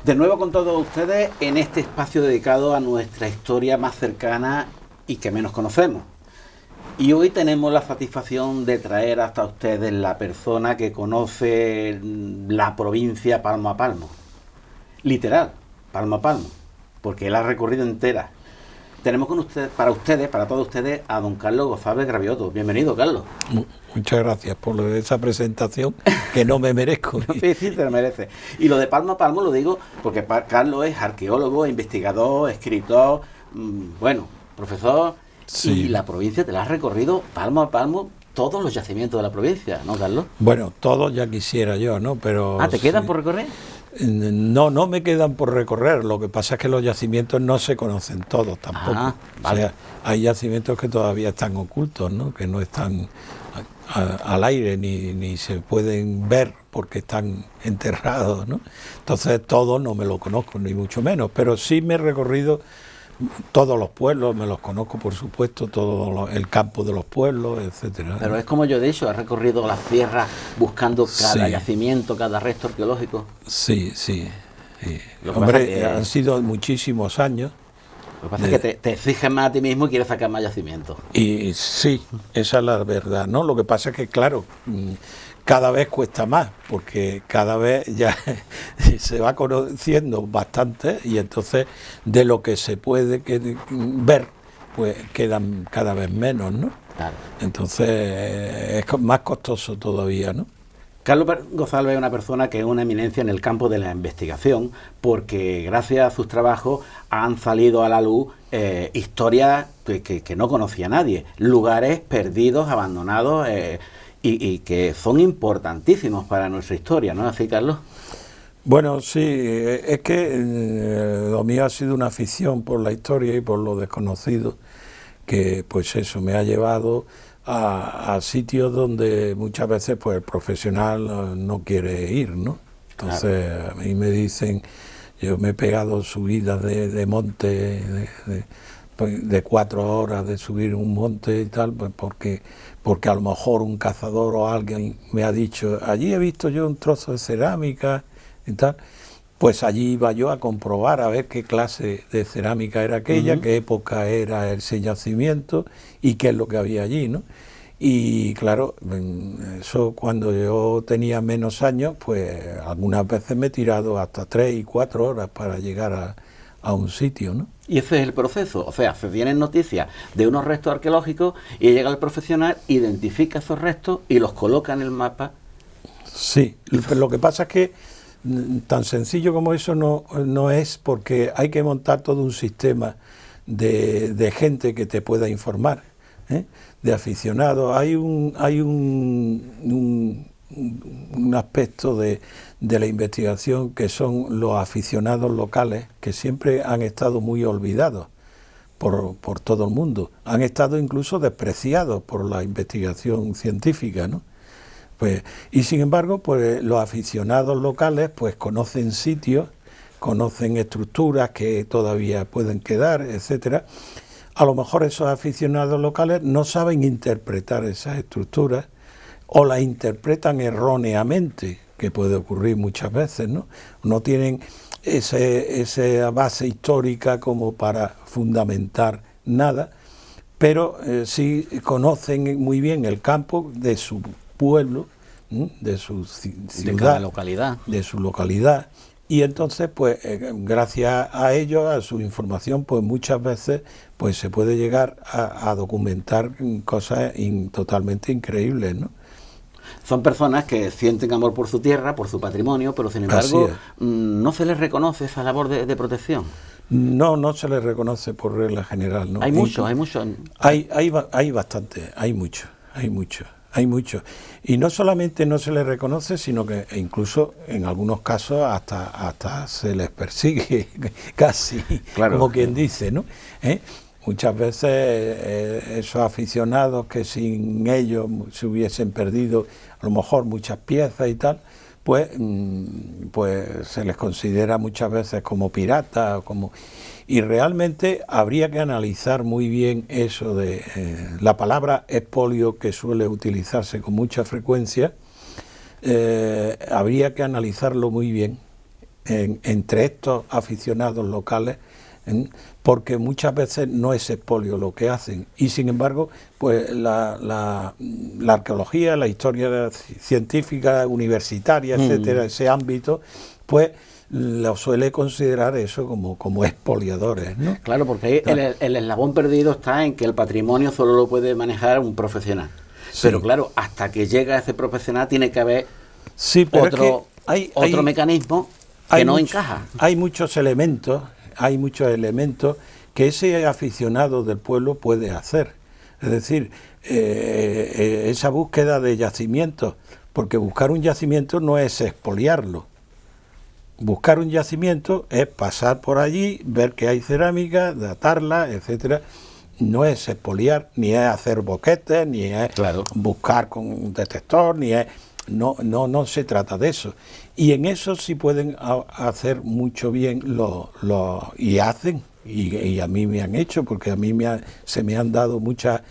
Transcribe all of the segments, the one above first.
De nuevo con todos ustedes en este espacio dedicado a nuestra historia más cercana y que menos conocemos. Y hoy tenemos la satisfacción de traer hasta ustedes la persona que conoce la provincia palmo a palmo. Literal, palmo a palmo, porque él ha recorrido entera. Tenemos con ustedes, para todos ustedes, a don Carlos González Gravioto. Bienvenido, Carlos. Muchas gracias por esa presentación que no me merezco. Sí, te lo mereces. Y lo de palmo a palmo lo digo porque Carlos es arqueólogo, investigador, escritor, profesor. Sí. Y la provincia te la has recorrido palmo a palmo todos los yacimientos de la provincia, ¿no, Carlos? Bueno, todos ya quisiera yo, ¿no? Pero ¿te quedan por recorrer? No me quedan por recorrer. Lo que pasa es que los yacimientos no se conocen todos tampoco. Vale. O sea, hay yacimientos que todavía están ocultos, ¿no? Que no están al aire ni se pueden ver porque están enterrados, ¿no? Entonces todos no me lo conozco, ni mucho menos, pero sí me he recorrido todos los pueblos, me los conozco por supuesto, todo el campo de los pueblos, etcétera. Pero es como yo he dicho, has recorrido las tierras buscando cada yacimiento, cada resto arqueológico. Sí. Hombre, han sido muchísimos años. Lo que pasa es que te exiges más a ti mismo y quieres sacar más yacimientos. Y sí, esa es la verdad, ¿no? Lo que pasa es que, claro, cada vez cuesta más, porque cada vez ya se va conociendo bastante y entonces de lo que se puede ver, pues quedan cada vez menos, ¿no? Claro. Entonces es más costoso todavía, ¿no? Carlos González es una persona que es una eminencia en el campo de la investigación, porque gracias a sus trabajos han salido a la luz historias que no conocía nadie, lugares perdidos, abandonados, y que son importantísimos para nuestra historia, ¿no es así, Carlos? Bueno, sí, es que lo mío ha sido una afición por la historia y por lo desconocido, que pues eso me ha llevado a sitios donde muchas veces pues el profesional no quiere ir, ¿no? Entonces a mí me dicen, yo me he pegado subidas de monte de 4 horas de subir un monte y tal, pues porque a lo mejor un cazador o alguien me ha dicho, allí he visto yo un trozo de cerámica y tal, pues allí iba yo a comprobar a ver qué clase de cerámica era aquella, qué época era ese yacimiento y qué es lo que había allí, ¿no? Y claro, eso cuando yo tenía menos años, pues algunas veces me he tirado hasta 3 y 4 horas para llegar a un sitio, ¿no? Y ese es el proceso, o sea, se tienen noticias de unos restos arqueológicos y llega el profesional, identifica esos restos y los coloca en el mapa. Sí, lo que pasa es que tan sencillo como eso no es, porque hay que montar todo un sistema de gente que te pueda informar, de aficionados. Hay un aspecto de la investigación que son los aficionados locales, que siempre han estado muy olvidados por todo el mundo. Han estado incluso despreciados por la investigación científica, ¿no? Pues, y sin embargo, pues los aficionados locales pues conocen sitios, conocen estructuras que todavía pueden quedar, etcétera. A lo mejor esos aficionados locales no saben interpretar esas estructuras o las interpretan erróneamente, que puede ocurrir muchas veces, ¿no? No tienen esa base histórica como para fundamentar nada, pero sí conocen muy bien el campo de su pueblo, de su ciudad, de cada localidad, de su localidad, y entonces pues gracias a ellos, a su información, pues muchas veces pues se puede llegar a documentar cosas totalmente increíbles, ¿no? Son personas que sienten amor por su tierra, por su patrimonio, pero sin embargo no se les reconoce esa labor de protección. No, no se le reconoce por regla general, ¿no? Hay mucho. Hay bastante, hay mucho. Y no solamente no se les reconoce, sino que incluso en algunos casos hasta se les persigue, casi, claro, como quien dice, ¿no? Muchas veces esos aficionados que sin ellos se hubiesen perdido a lo mejor muchas piezas y tal, pues se les considera muchas veces como piratas, y realmente habría que analizar muy bien eso de la palabra expolio, que suele utilizarse con mucha frecuencia. Habría que analizarlo muy bien entre estos aficionados locales, porque muchas veces no es expolio lo que hacen, y sin embargo pues la arqueología, la historia científica, universitaria, etcétera, ese ámbito, pues lo suele considerar eso como expoliadores, ¿no? Claro, porque ahí el eslabón perdido está en que el patrimonio solo lo puede manejar un profesional. Sí. Pero claro, hasta que llega ese profesional tiene que haber otro mecanismo que no encaja. Hay muchos elementos que ese aficionado del pueblo puede hacer. Es decir, esa búsqueda de yacimientos, porque buscar un yacimiento no es expoliarlo. Buscar un yacimiento es pasar por allí, ver que hay cerámica, datarla, etcétera. No es expoliar, ni es hacer boquetes, ni es buscar con un detector, ni es... No se trata de eso. Y en eso sí pueden hacer mucho bien y hacen, y a mí me han hecho, porque a mí se me han dado muchas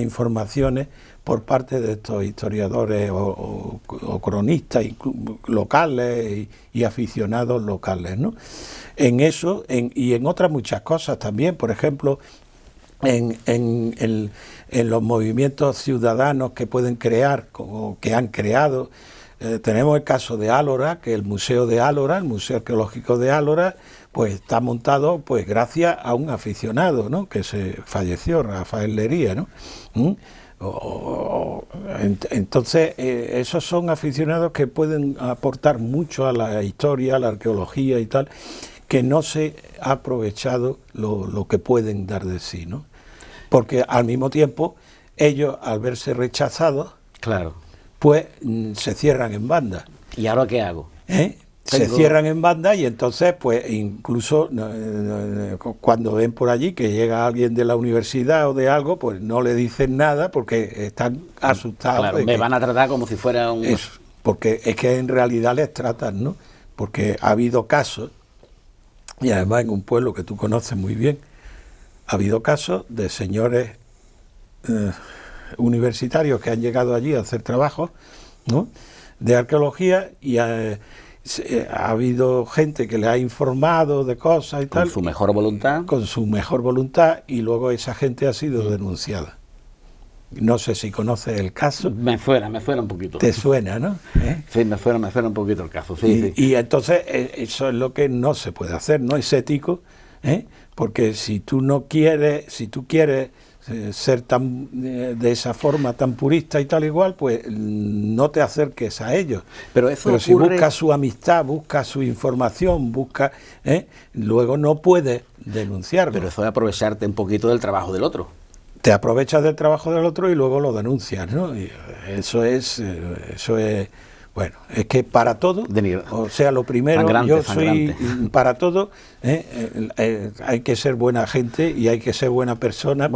informaciones por parte de estos historiadores o cronistas locales y aficionados locales, ¿no? En eso y en otras muchas cosas también, por ejemplo, en los movimientos ciudadanos que pueden crear o que han creado. Tenemos el caso de Álora, que el Museo de Álora, el Museo Arqueológico de Álora, pues está montado pues gracias a un aficionado, ¿no?, que se falleció, Rafael Lería, ¿no? Entonces, esos son aficionados que pueden aportar mucho a la historia, a la arqueología y tal, que no se ha aprovechado lo que pueden dar de sí, ¿no? Porque al mismo tiempo, ellos, al verse rechazados, pues se cierran en banda. ¿Y ahora qué hago? Se cierran en banda, y entonces, pues incluso cuando ven por allí que llega alguien de la universidad o de algo, pues no le dicen nada porque están asustados. Claro, me van a tratar como si fuera un... Eso, porque es que en realidad les tratan, ¿no? Porque ha habido casos, y además en un pueblo que tú conoces muy bien, ha habido casos de señores universitarios que han llegado allí a hacer trabajos, ¿no?, de arqueología, y ha habido gente que le ha informado de cosas y tal. Con su mejor voluntad. Con su mejor voluntad, y luego esa gente ha sido denunciada. No sé si conoces el caso. Me suena un poquito. Te suena, ¿no? Sí, me suena un poquito el caso, sí. Y entonces eso es lo que no se puede hacer, no es ético, porque si tú quieres ser de esa forma tan purista y tal igual, pues no te acerques a ellos. Pero si buscas su amistad, buscas su información, luego no puedes denunciarlo. Pero eso es aprovecharte un poquito del trabajo del otro. Te aprovechas del trabajo del otro y luego lo denuncias, ¿no? Y eso es bueno, es que para todo, o sea, lo primero, para todo, hay que ser buena gente y hay que ser buena persona,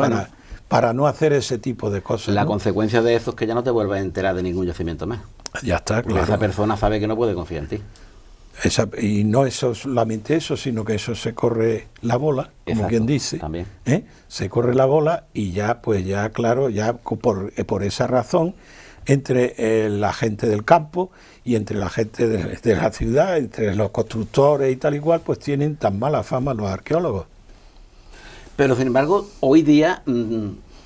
para no hacer ese tipo de cosas. La consecuencia de eso es que ya no te vuelves a enterar de ningún yacimiento más. Ya está, porque esa persona sabe que no puede confiar en ti. Y no es solamente eso, sino que eso se corre la bola, como quien dice. También. Se corre la bola y ya, pues ya, claro, ya por esa razón, entre la gente del campo y entre la gente de la ciudad, entre los constructores y tal igual, pues tienen tan mala fama los arqueólogos. Pero sin embargo, hoy día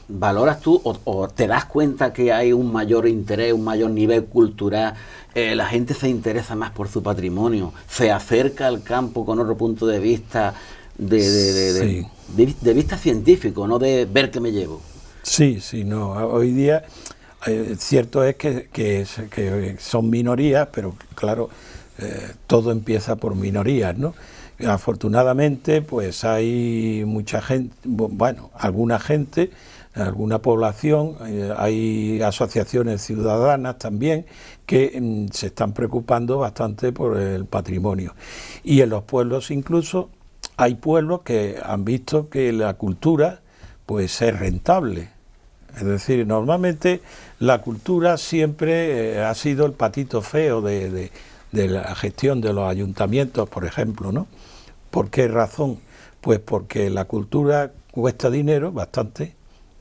valoras tú o te das cuenta que hay un mayor interés, un mayor nivel cultural, la gente se interesa más por su patrimonio, se acerca al campo con otro punto de vista, de vista científico, no de ver qué me llevo. Sí, no, hoy día cierto es que son minorías, pero claro, todo empieza por minorías, ¿no? Afortunadamente, pues hay mucha gente, bueno, alguna población, hay asociaciones ciudadanas también que se están preocupando bastante por el patrimonio. Y en los pueblos incluso hay pueblos que han visto que la cultura pues es rentable. Es decir, normalmente la cultura siempre ha sido el patito feo de la gestión de los ayuntamientos, por ejemplo, ¿no? ¿Por qué razón? Pues porque la cultura cuesta dinero, bastante.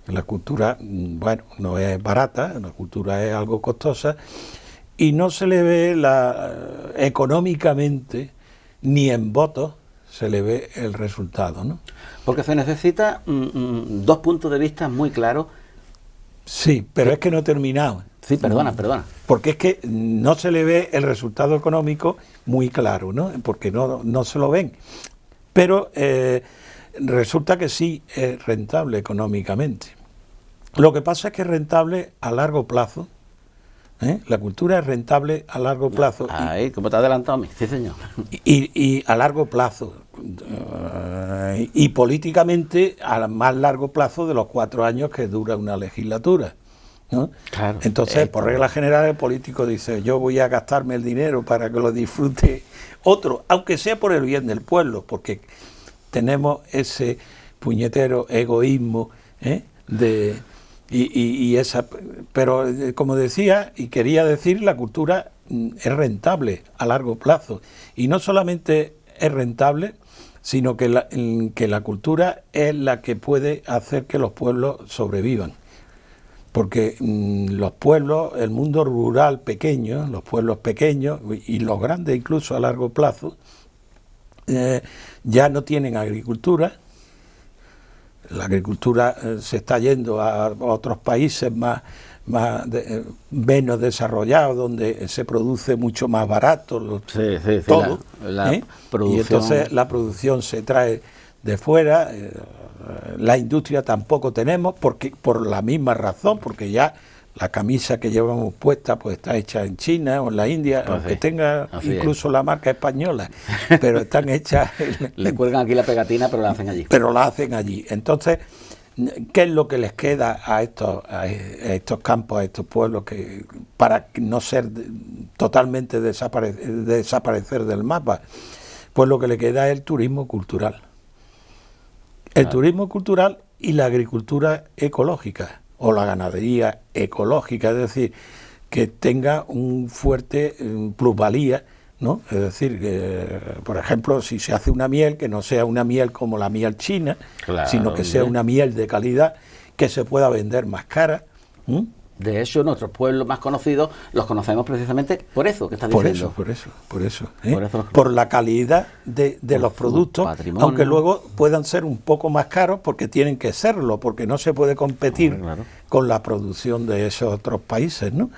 La cultura, bueno, no es barata, la cultura es algo costosa y no se le ve económicamente ni en votos se le ve el resultado, ¿no? Porque se necesita dos puntos de vista muy claros. Sí, pero es que no he terminado. Sí, perdona. Porque es que no se le ve el resultado económico muy claro, ¿no? Porque no se lo ven. Pero resulta que sí es rentable económicamente. Lo que pasa es que es rentable a largo plazo. La cultura es rentable a largo plazo. Ay, ¿cómo te has adelantado a mí? Sí, señor. Y a largo plazo. Y políticamente a más largo plazo de los 4 años que dura una legislatura, ¿no? Claro. Entonces, por regla general, el político dice, yo voy a gastarme el dinero para que lo disfrute otro, aunque sea por el bien del pueblo, porque tenemos ese puñetero egoísmo pero como decía y quería decir, la cultura es rentable a largo plazo, y no solamente es rentable, sino que la cultura es la que puede hacer que los pueblos sobrevivan. Porque los pueblos, el mundo rural pequeño, los pueblos pequeños y los grandes incluso a largo plazo, ya no tienen agricultura. La agricultura se está yendo a otros países menos desarrollados, donde se produce mucho más barato todo. Y entonces la producción se trae de fuera. La industria tampoco tenemos, porque por la misma razón, porque ya la camisa que llevamos puesta pues está hecha en China o en la India, pues aunque tenga incluso la marca española, pero están hechas... Le cuelgan aquí la pegatina, pero la hacen allí. Pero la hacen allí. Entonces, ¿qué es lo que les queda a estos campos, a estos pueblos, que para no ser totalmente desaparecer del mapa? Pues lo que le queda es el turismo cultural. El turismo cultural y la agricultura ecológica o la ganadería ecológica, es decir, que tenga un fuerte plusvalía, ¿no? Es decir, que, por ejemplo, si se hace una miel, que no sea una miel como la miel china, sino que sea una miel de calidad, que se pueda vender más cara. De hecho, nuestros pueblos más conocidos los conocemos precisamente por eso que estás diciendo. Por eso. Por la calidad de los productos, aunque luego puedan ser un poco más caros, porque tienen que serlo, porque no se puede competir con la producción de esos otros países, ¿no?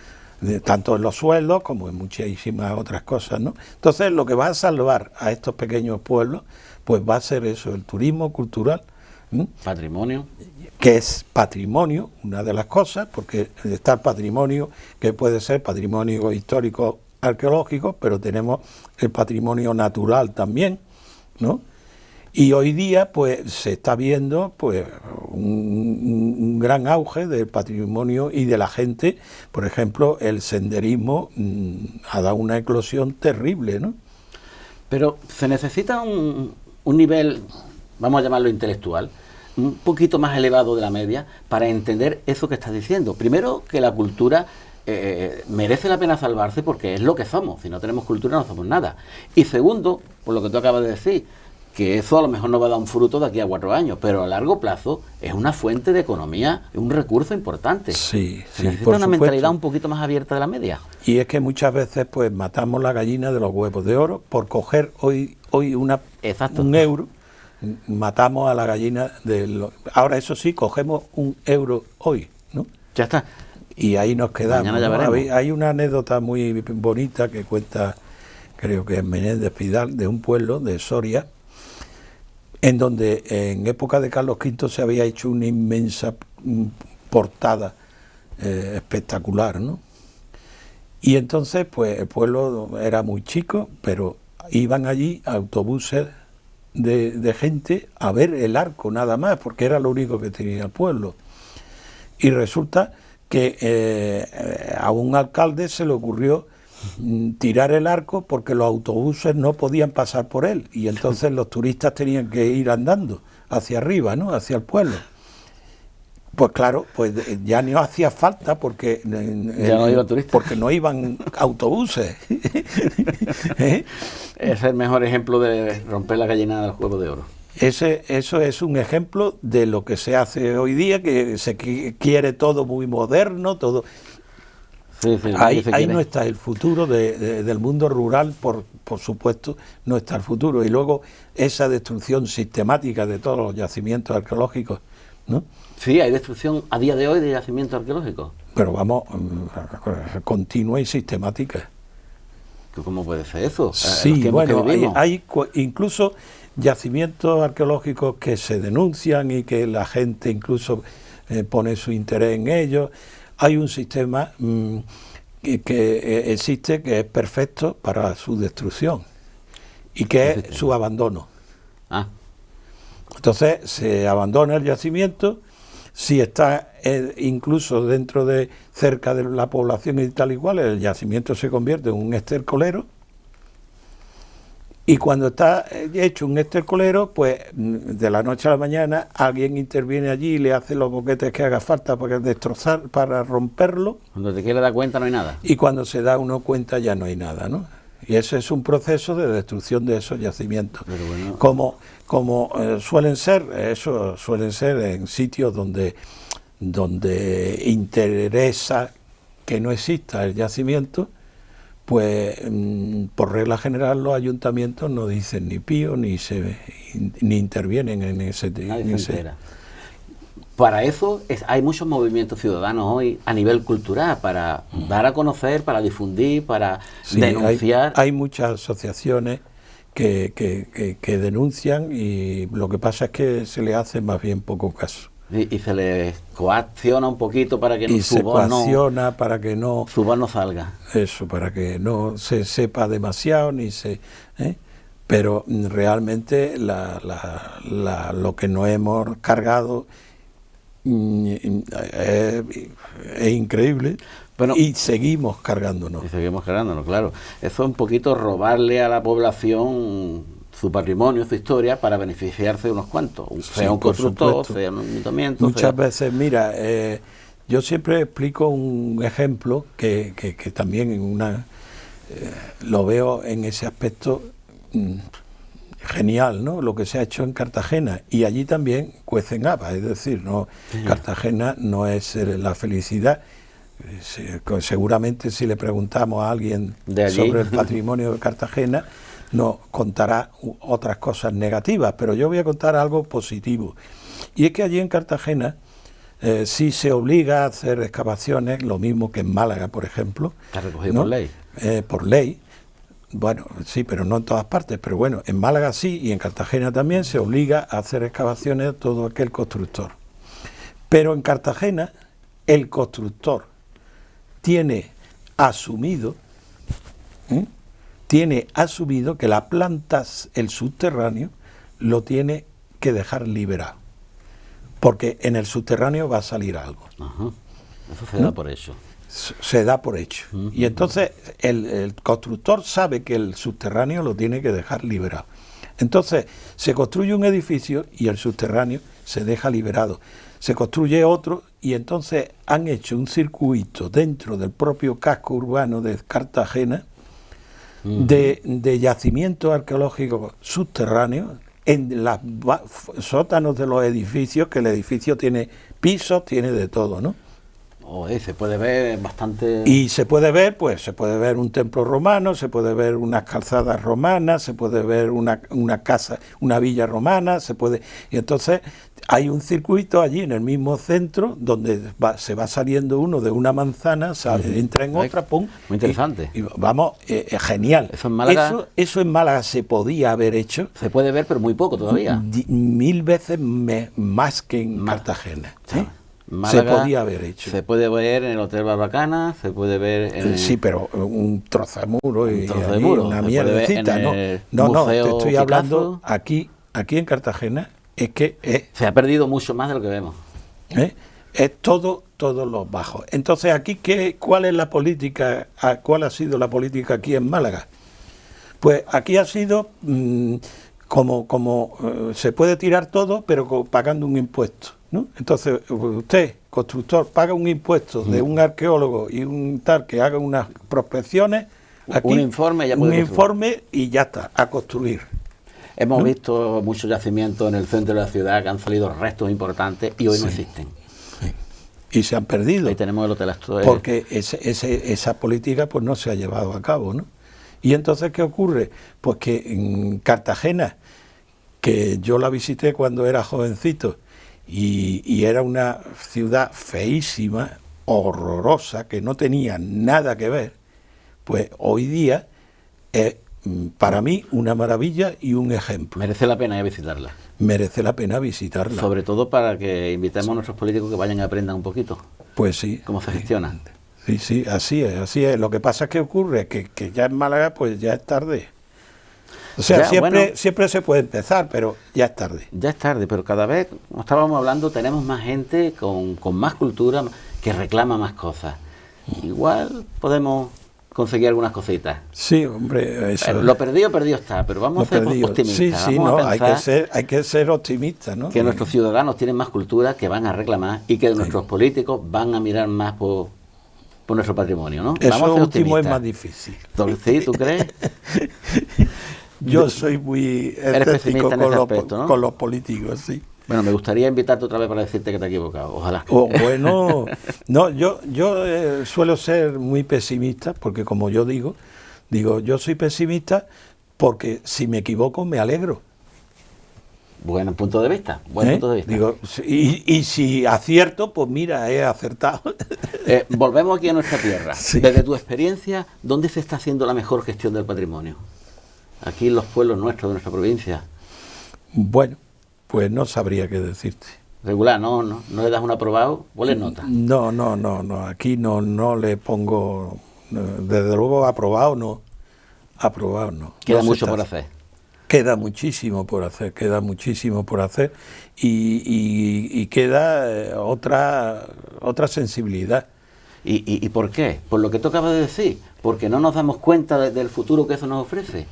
Tanto en los sueldos como en muchísimas otras cosas, ¿no? Entonces, lo que va a salvar a estos pequeños pueblos, pues va a ser eso, el turismo cultural. Patrimonio. Que es patrimonio, una de las cosas, porque está el patrimonio, que puede ser patrimonio histórico arqueológico, pero tenemos el patrimonio natural también, ¿no? Y hoy día pues se está viendo pues un gran auge del patrimonio y de la gente. Por ejemplo, el senderismo ha dado una eclosión terrible, ¿no? Pero se necesita un nivel, vamos a llamarlo intelectual, un poquito más elevado de la media para entender eso que estás diciendo. Primero, que la cultura merece la pena salvarse porque es lo que somos. Si no tenemos cultura no somos nada. Y segundo, por lo que tú acabas de decir, que eso a lo mejor no va a dar un fruto de aquí a 4 años, pero a largo plazo es una fuente de economía, es un recurso importante. Sí, se necesita una mentalidad un poquito más abierta de la media. Y es que muchas veces pues matamos la gallina de los huevos de oro por coger hoy un euro. Matamos a la gallina ahora eso sí, cogemos un euro hoy, ¿no? Ya está. Y ahí nos quedamos. Mañana ya veremos. Hay una anécdota muy bonita que cuenta, creo que es Menéndez Pidal, de un pueblo de Soria, en donde en época de Carlos V se había hecho una inmensa portada espectacular, ¿no? Y entonces, pues el pueblo era muy chico, pero iban allí autobuses de gente a ver el arco nada más, porque era lo único que tenía el pueblo. Y resulta que a un alcalde se le ocurrió tirar el arco porque los autobuses no podían pasar por él, y entonces los turistas tenían que ir andando hacia arriba, ¿no?, hacia el pueblo. Pues claro, pues ya no hacía falta porque ya no iban turistas, porque no iban autobuses. ¿Eh? Es el mejor ejemplo de romper la gallinada del huevo de oro. Eso es un ejemplo de lo que se hace hoy día, que se quiere todo muy moderno, todo. Sí, ahí no está el futuro del mundo rural, por supuesto, no está el futuro. Y luego esa destrucción sistemática de todos los yacimientos arqueológicos, ¿no? Sí, hay destrucción a día de hoy de yacimientos arqueológicos. Pero vamos, continua y sistemática. ¿Cómo puede ser eso? Sí, bueno, hay incluso yacimientos arqueológicos que se denuncian y que la gente incluso pone su interés en ellos. Hay un sistema que existe, que es perfecto para su destrucción y que es su abandono. Entonces se abandona el yacimiento, si está incluso dentro de cerca de la población y tal igual, el yacimiento se convierte en un estercolero. Y cuando está hecho un estercolero, pues de la noche a la mañana alguien interviene allí y le hace los boquetes que haga falta para destrozar, para romperlo. Cuando te quiere dar cuenta no hay nada. Y cuando se da uno cuenta ya no hay nada, ¿no? Y ese es un proceso de destrucción de esos yacimientos. Pero bueno, como suelen ser en sitios donde interesa que no exista el yacimiento, pues por regla general los ayuntamientos no dicen ni pío ni intervienen en ese. Para eso hay muchos movimientos ciudadanos hoy a nivel cultural, para dar a conocer, para difundir, para denunciar. Hay muchas asociaciones que denuncian, y lo que pasa es que se le hace más bien poco caso. Y se le coacciona un poquito para que su voz no salga. Eso, para que no se sepa demasiado ni se. Pero realmente lo que nos hemos cargado es increíble. Bueno, y seguimos cargándonos. Claro. Eso es un poquito robarle a la población su patrimonio, su historia, para beneficiarse de unos cuantos, sea un constructor, sea un ayuntamiento. Muchas veces, mira, yo siempre explico un ejemplo que también lo veo en ese aspecto genial, ¿no? Lo que se ha hecho en Cartagena, y allí también cuecen habas, es decir, no, Cartagena no es la felicidad. Seguramente si le preguntamos a alguien sobre el patrimonio de Cartagena, nos contará otras cosas negativas, pero yo voy a contar algo positivo. Y es que allí en Cartagena sí se obliga a hacer excavaciones, lo mismo que en Málaga, por ejemplo. ¿Está recogido, ¿no?, por ley? Por ley. Bueno, sí, pero no en todas partes. Pero bueno, en Málaga sí, y en Cartagena también se obliga a hacer excavaciones a todo aquel constructor. Pero en Cartagena el constructor tiene asumido que la planta, el subterráneo, lo tiene que dejar liberado, porque en el subterráneo va a salir algo. Ajá. Eso se da por hecho. Se da por hecho. Y entonces el constructor sabe que el subterráneo lo tiene que dejar liberado. Entonces se construye un edificio y el subterráneo se deja liberado. Se construye otro, y entonces han hecho un circuito dentro del propio casco urbano de Cartagena de yacimientos arqueológicos subterráneos en los sótanos de los edificios, que el edificio tiene pisos, tiene de todo, ¿no? Se puede ver bastante. Y se puede ver un templo romano, se puede ver unas calzadas romanas, se puede ver una casa, una villa romana, y entonces hay un circuito allí en el mismo centro donde se va saliendo uno de una manzana, entra en otra, pum. Muy interesante. Y vamos, genial. Eso en Málaga. Eso en Málaga se podía haber hecho. Se puede ver, pero muy poco todavía. 1000 veces más que en Cartagena. Málaga, se podía haber hecho. Se puede ver en el Hotel Barbacana, se puede ver en sí, pero un trozo de muro y muro, una mierdecita. No, te estoy hablando aquí aquí en Cartagena es que se ha perdido mucho más de lo que vemos. Es todos los bajos. Entonces, aquí, ¿cuál es la política? ¿Cuál ha sido la política aquí en Málaga? Pues aquí ha sido como se puede tirar todo, pero pagando un impuesto, ¿no? Entonces, usted, constructor, paga un impuesto de un arqueólogo y un tal que haga unas prospecciones. Aquí, un informe, y ya está, a construir. Hemos visto muchos yacimientos en el centro de la ciudad que han salido restos importantes y hoy no existen. Sí. Y se han perdido. Ahí tenemos el Hotel Asturias. Porque esa política pues no se ha llevado a cabo, ¿no? Y entonces, ¿qué ocurre? Pues que en Cartagena, que yo la visité cuando era jovencito, y era una ciudad feísima, horrorosa, que no tenía nada que ver, pues hoy día es para mí una maravilla y un ejemplo. Merece la pena visitarla. Merece la pena visitarla. Sobre todo para que invitemos a nuestros políticos que vayan y aprendan un poquito. Pues sí. Cómo se gestiona. Sí, así es, así es. Lo que pasa es que ocurre que ya en Málaga pues ya es tarde. O sea, siempre se puede empezar, pero ya es tarde. Ya es tarde, pero cada vez, como estábamos hablando, tenemos más gente con más cultura que reclama más cosas. Igual podemos conseguir algunas cositas. Sí, hombre, eso. Lo perdido está, pero vamos a ser optimistas. Sí, no, hay que ser optimistas, ¿no? Que nuestros ciudadanos tienen más cultura, que van a reclamar y que nuestros políticos van a mirar más por nuestro patrimonio, ¿no? Eso último es más difícil. ¿Sí? ¿Tú crees? Yo soy muy escéptico con los políticos, sí. Bueno, me gustaría invitarte otra vez para decirte que te has equivocado, ojalá. Bueno, no, yo suelo ser muy pesimista, porque como yo digo, yo soy pesimista porque si me equivoco me alegro. Buen punto de vista, Digo, y si acierto, pues mira, he acertado. Volvemos aquí a nuestra tierra. Sí. Desde tu experiencia, ¿dónde se está haciendo la mejor gestión del patrimonio? Aquí en los pueblos nuestros, de nuestra provincia. Bueno, pues no sabría qué decirte. Regular, no le das un aprobado, ¿cuál es nota? No, aquí no le pongo, desde luego aprobado no. Queda mucho por hacer. Queda muchísimo por hacer y queda otra sensibilidad. ¿Y por qué? Por lo que tú acabas de decir, porque no nos damos cuenta del futuro que eso nos ofrece.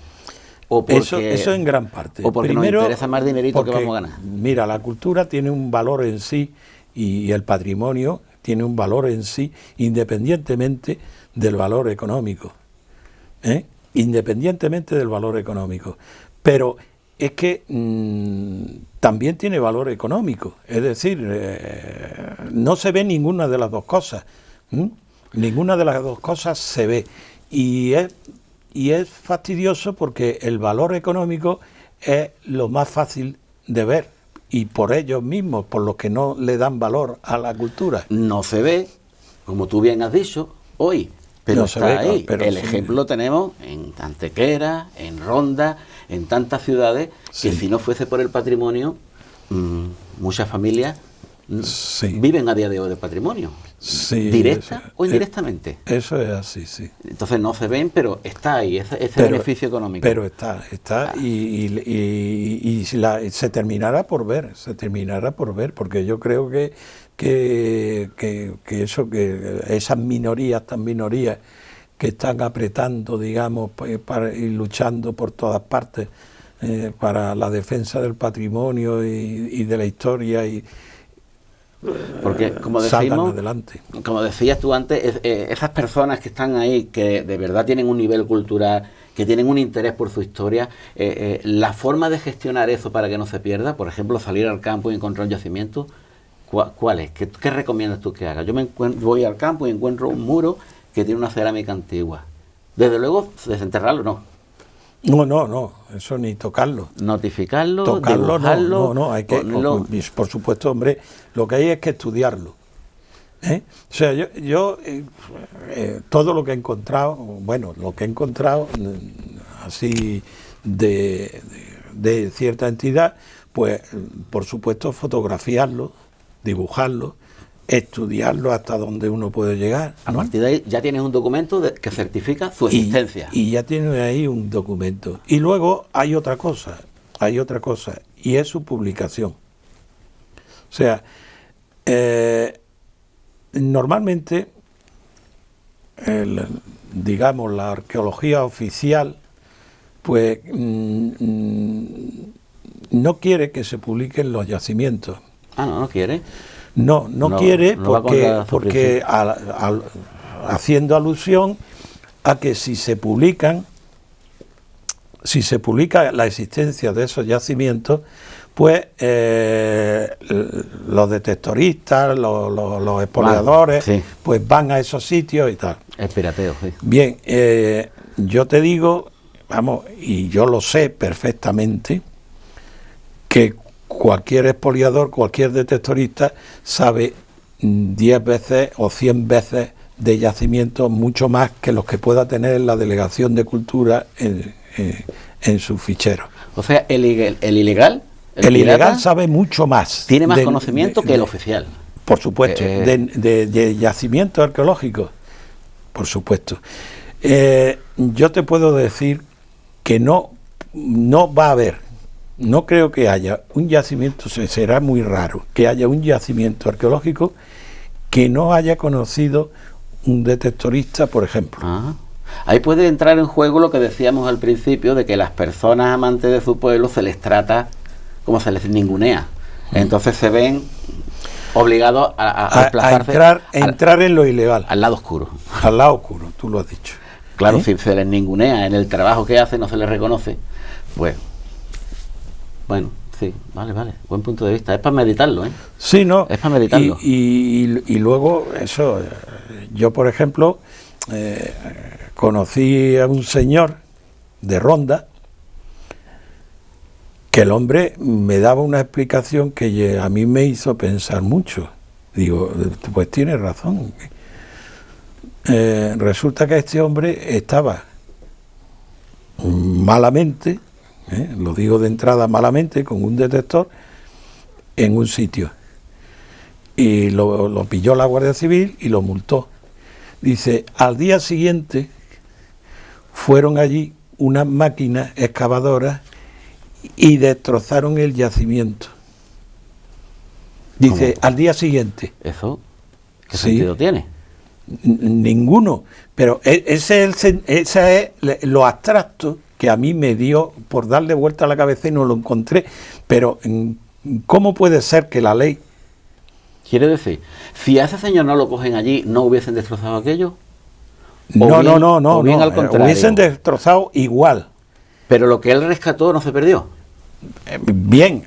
O porque, eso en gran parte. O porque primero, nos interesa más dinerito que vamos a ganar. Mira, la cultura tiene un valor en sí y el patrimonio tiene un valor en sí independientemente del valor económico. Independientemente del valor económico. Pero es que también tiene valor económico. Es decir, no se ve ninguna de las dos cosas. Ninguna de las dos cosas se ve. Y es fastidioso porque el valor económico es lo más fácil de ver. Y por ellos mismos, por los que no le dan valor a la cultura. No se ve, como tú bien has dicho, hoy. Pero no está ahí. Pero el ejemplo lo tenemos en Antequera, en Ronda, en tantas ciudades, que si no fuese por el patrimonio, muchas familias viven a día de hoy del patrimonio. Sí, directa o indirectamente. Eso es así, sí. Entonces no se ven, pero está ahí, ese beneficio económico. Pero está, y se terminará por ver, porque yo creo que esas minorías que están apretando, digamos, y luchando por todas partes para la defensa del patrimonio y de la historia porque como decías tú antes, esas personas que están ahí, que de verdad tienen un nivel cultural, que tienen un interés por su historia, la forma de gestionar eso para que no se pierda, por ejemplo, salir al campo y encontrar un yacimiento, ¿cuál es? ¿Qué recomiendas tú que haga? Yo voy al campo y encuentro un muro que tiene una cerámica antigua. Desde luego, desenterrarlo no. No, eso ni tocarlo. Notificarlo, dibujarlo, no, hay que, por supuesto, hombre, lo que hay es que estudiarlo. O sea, yo todo lo que he encontrado, así de cierta entidad, pues, por supuesto, fotografiarlo, dibujarlo, estudiarlo hasta donde uno puede llegar, ¿no? A partir de ahí ya tienes un documento que certifica su existencia. Y ya tienes ahí un documento. Y luego hay otra cosa, hay otra cosa, y es su publicación. O sea, normalmente, digamos, la arqueología oficial, pues no quiere que se publiquen los yacimientos. Ah, no quiere. No quiere porque haciendo alusión a que si se publica la existencia de esos yacimientos, pues los detectoristas, los expoliadores, sí, pues van a esos sitios y tal. Es pirateo, sí. Bien, yo te digo, vamos, y yo lo sé perfectamente, que cualquier expoliador, cualquier detectorista sabe 10 veces o 100 veces de yacimientos, mucho más que los que pueda tener la Delegación de Cultura en su fichero. O sea, el ilegal... El ilegal sabe mucho más. Tiene más conocimiento que el oficial. Por supuesto, de yacimientos arqueológicos, por supuesto. Yo te puedo decir que no va a haber, no creo que haya un yacimiento, será muy raro que haya un yacimiento arqueológico que no haya conocido un detectorista, por ejemplo. Ahí puede entrar en juego lo que decíamos al principio, de que las personas amantes de su pueblo se les trata como se les ningunea. Entonces se ven obligados a desplazarse, a entrar en lo ilegal. Al lado oscuro. Al lado oscuro, tú lo has dicho. Claro, si se les ningunea en el trabajo que hacen, no se les reconoce, pues, bueno, sí, vale, buen punto de vista. Es para meditarlo, ¿eh? Sí, no. Es para meditarlo. Y luego, eso, yo, por ejemplo, conocí a un señor de Ronda, que el hombre me daba una explicación que a mí me hizo pensar mucho. Digo, pues tiene razón. Resulta que este hombre estaba malamente, lo digo de entrada malamente, con un detector en un sitio. Y lo pilló la Guardia Civil y lo multó. Dice, al día siguiente fueron allí unas máquinas excavadoras y destrozaron el yacimiento. Dice, ¿cómo? Al día siguiente. ¿Eso qué sentido tiene? Ninguno. Pero ese es lo abstracto que a mí me dio por darle vuelta a la cabeza y no lo encontré. Pero, ¿cómo puede ser que la ley... Quiere decir, si a ese señor no lo cogen allí, ¿no hubiesen destrozado aquello? No, al contrario. Hubiesen destrozado igual. Pero lo que él rescató no se perdió. Bien,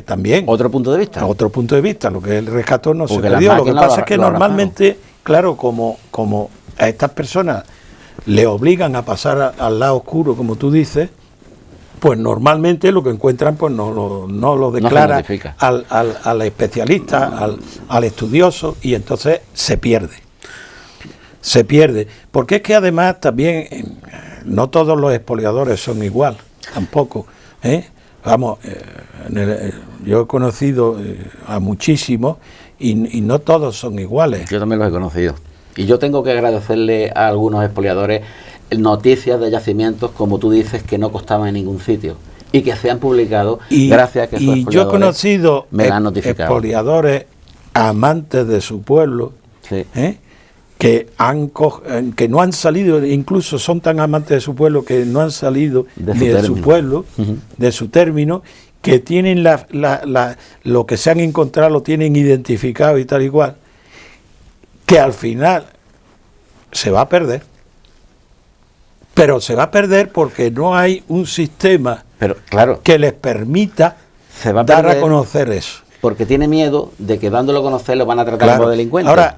también. Otro punto de vista. Otro punto de vista, lo que él rescató no se perdió. Lo que pasa es que normalmente, claro, como a estas personas le obligan a pasar al lado oscuro, como tú dices, pues normalmente lo que encuentran pues no lo declara al especialista, al estudioso, y entonces se pierde. Porque es que además también no todos los expoliadores son igual, tampoco. Vamos, yo he conocido a muchísimos y no todos son iguales. Yo también los he conocido. Y yo tengo que agradecerle a algunos expoliadores noticias de yacimientos, como tú dices, que no costaban en ningún sitio y que se han publicado gracias a que esos expoliadores yo he conocido me han notificado. Expoliadores amantes de su pueblo, sí, que no han salido, incluso son tan amantes de su pueblo que no han salido de su pueblo, de su término, que tienen lo que se han encontrado, lo tienen identificado y tal y cual, que al final se va a perder. Pero se va a perder porque no hay un sistema que les permita dar a conocer eso. Porque tiene miedo de que dándolo a conocer lo van a tratar como delincuentes. Ahora,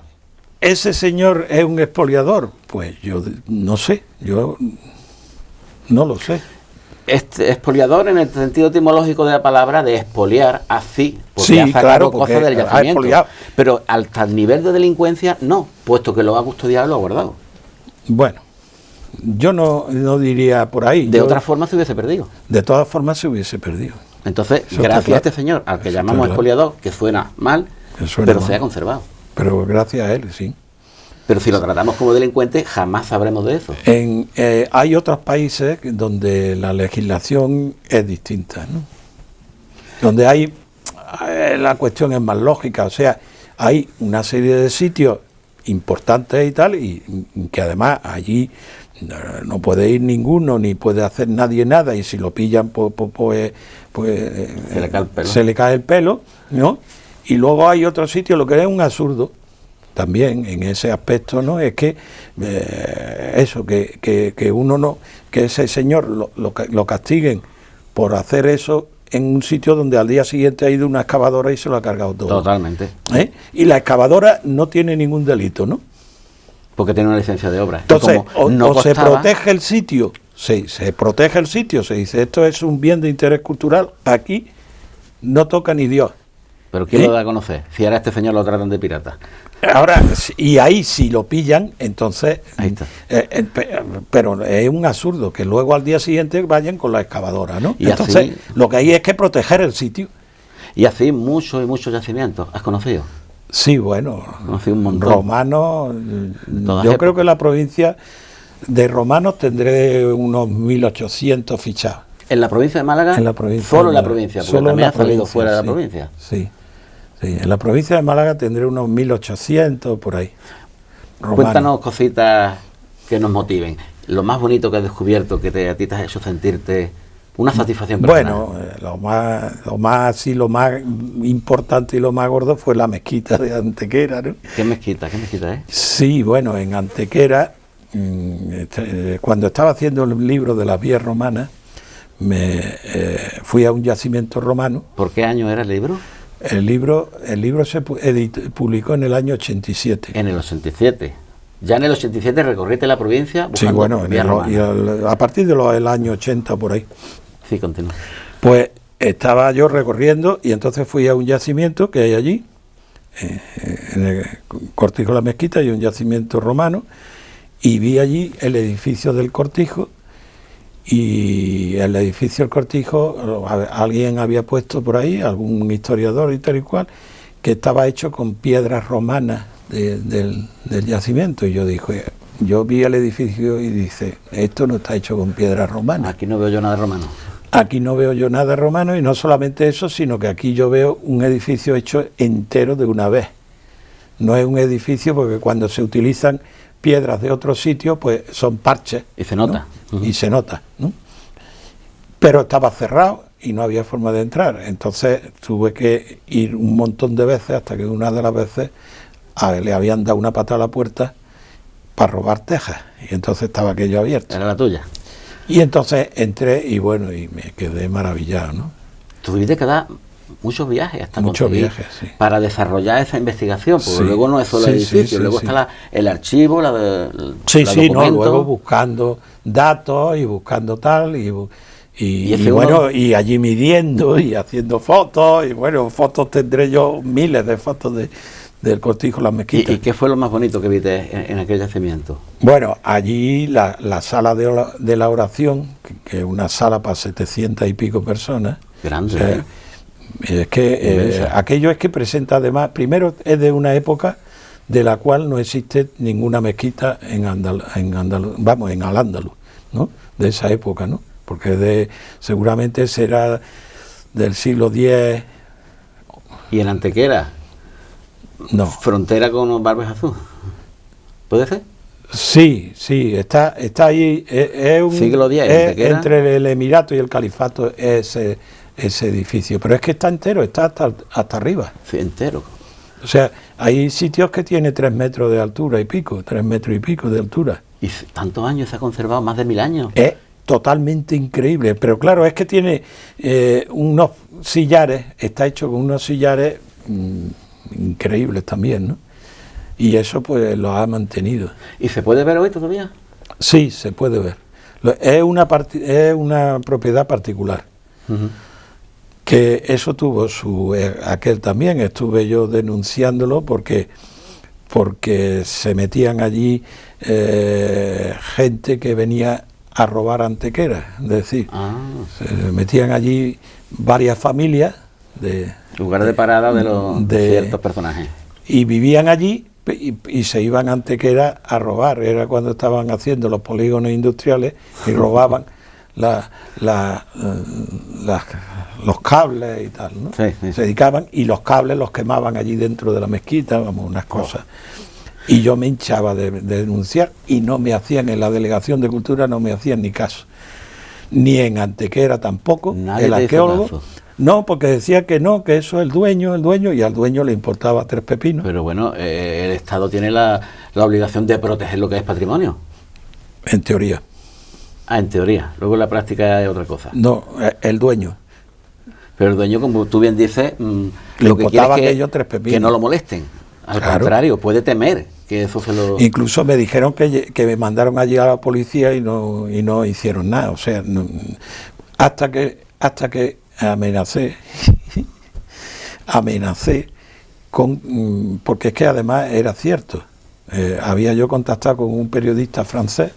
¿ese señor es un expoliador? Pues yo no sé, yo no lo sé. Expoliador en el sentido etimológico de la palabra, de expoliar, así, porque ha sacado cosas del yacimiento. Pero al tal nivel de delincuencia, no, puesto que lo ha custodiado y lo ha guardado. Bueno, yo no diría por ahí. De otra forma se hubiese perdido. De todas formas se hubiese perdido. Entonces, gracias a este señor, al que llamamos expoliador, que suena mal, pero se ha conservado. Pero gracias a él, sí. Pero si lo tratamos como delincuente, jamás sabremos de eso. Hay otros países donde la legislación es distinta, ¿no? Donde la cuestión es más lógica, o sea, hay una serie de sitios importantes y tal, y que además allí no puede ir ninguno, ni puede hacer nadie nada, y si lo pillan, pues se le cae el pelo, ¿no? Y luego hay otro sitio, lo que es un absurdo, también en ese aspecto, ¿no? Es que eso, que uno no, que ese señor lo castiguen por hacer eso en un sitio donde al día siguiente ha ido una excavadora y se lo ha cargado todo. Totalmente. Y la excavadora no tiene ningún delito, ¿no? Porque tiene una licencia de obra. Entonces, se protege el sitio, se protege el sitio, se dice, esto es un bien de interés cultural, aquí no toca ni Dios. Pero ¿quién lo da a conocer? Si ahora este señor lo tratan de pirata. Ahora, y ahí si lo pillan, entonces, ahí está. Pero es un absurdo que luego al día siguiente vayan con la excavadora, ¿no? Y entonces, así, lo que hay es que proteger el sitio. Y así muchos y muchos yacimientos. ¿Has conocido? Sí, bueno, conocí un montón. Romanos, yo creo que la provincia de romanos tendré unos 1800 fichados. ¿En la provincia de Málaga? En la provincia. Solo en la provincia, porque también ha salido fuera de la provincia. Sí. Sí, en la provincia de Málaga tendré unos 1800 por ahí. Romanos. Cuéntanos cositas que nos motiven. Lo más bonito que has descubierto, que a ti te ha hecho sentirte una satisfacción personal. Bueno, lo más importante y lo más gordo fue la mezquita de Antequera, ¿no? ¿Qué mezquita es? Sí, bueno, en Antequera, cuando estaba haciendo el libro de las vías romanas, fui a un yacimiento romano. ¿Por qué año era el libro? El libro se publicó en el año 87. En el 87. Ya en el 87 recorriste la provincia buscando. Sí, bueno, a partir del año 80 por ahí. Sí, continúa. Pues estaba yo recorriendo y entonces fui a un yacimiento que hay allí, en el Cortijo de la Mezquita, hay un yacimiento romano, y vi allí el edificio del Cortijo. Y el edificio del Cortijo, alguien había puesto por ahí, algún historiador y tal y cual, que estaba hecho con piedras romanas del yacimiento. Y yo dije, yo vi el edificio y dice, esto no está hecho con piedras romanas. Aquí no veo yo nada romano. Aquí no veo yo nada romano, y no solamente eso, sino que aquí yo veo un edificio hecho entero de una vez. No es un edificio, porque cuando se utilizan piedras de otros sitios, pues son parches. Y se nota. ¿no? Y se nota, ¿no? Pero estaba cerrado y no había forma de entrar. Entonces tuve que ir un montón de veces, hasta que una de las veces le habían dado una patada a la puerta para robar tejas. Y entonces estaba aquello abierto. Era la tuya. Y entonces entré y bueno, y me quedé maravillado, ¿no? Tuviste que dar muchos viajes hasta muchos viajes, sí, para desarrollar esa investigación, porque sí, luego no es solo el edificio, luego está el archivo, luego buscando datos y buscando tal, y bueno, y allí midiendo y haciendo fotos, y bueno, fotos tendré yo miles de fotos del Cortijo de las Mezquitas. ¿Y qué fue lo más bonito que viste en aquel yacimiento? Bueno, allí la sala de la oración, que es una sala para 700 y pico personas. Grande, es que aquello es que presenta, además, primero es de una época de la cual no existe ninguna mezquita en Al-Ándalus, ¿no? De esa época, ¿no? Porque seguramente será del siglo X. ¿Y en Antequera? No. ¿Frontera con Barbes-Azú? ¿Puede ser? Sí, está ahí. Es un siglo X, entre el Emirato y el Califato ese edificio, pero es que está entero, está hasta arriba. Sí, entero. O sea, hay sitios que tiene 3 metros de altura y pico, 3 metros y pico de altura. ¿Y tantos años se ha conservado? ¿Más de 1000 años? Es totalmente increíble, pero claro, es que tiene unos sillares, está hecho con unos sillares increíbles también, ¿no? Y eso pues lo ha mantenido. ¿Y se puede ver hoy todavía? Sí, se puede ver. Es una propiedad particular. Uh-huh. Que eso tuvo aquel también, estuve yo denunciándolo porque se metían allí gente que venía a robar Antequera, es decir, se metían allí varias familias lugar de parada de ciertos personajes, y vivían allí y se iban a Antequera a robar. Era cuando estaban haciendo los polígonos industriales y robaban los cables y tal, ¿no? Sí, sí. Se dedicaban y los cables los quemaban allí dentro de la mezquita, vamos, unas cosas. Y yo me hinchaba de denunciar y no me hacían, en la Delegación de Cultura no me hacían ni caso. Ni en Antequera tampoco, Nadie el te hizo arqueólogo. caso. No, porque decía que no, que eso es el dueño, y al dueño le importaba 3 pepinos. Pero bueno, el Estado tiene la obligación de proteger lo que es patrimonio. En teoría. Ah, en teoría. Luego en la práctica es otra cosa. No, el dueño. Pero el dueño, como tú bien dices, Le lo que quiere importaba es aquello 3 pepinos. que no lo molesten. Al Claro. contrario, puede temer que eso se lo... Incluso me dijeron que me mandaron allí a la policía y no hicieron nada. O sea, hasta que amenacé con, porque es que además era cierto. Había yo contactado con un periodista francés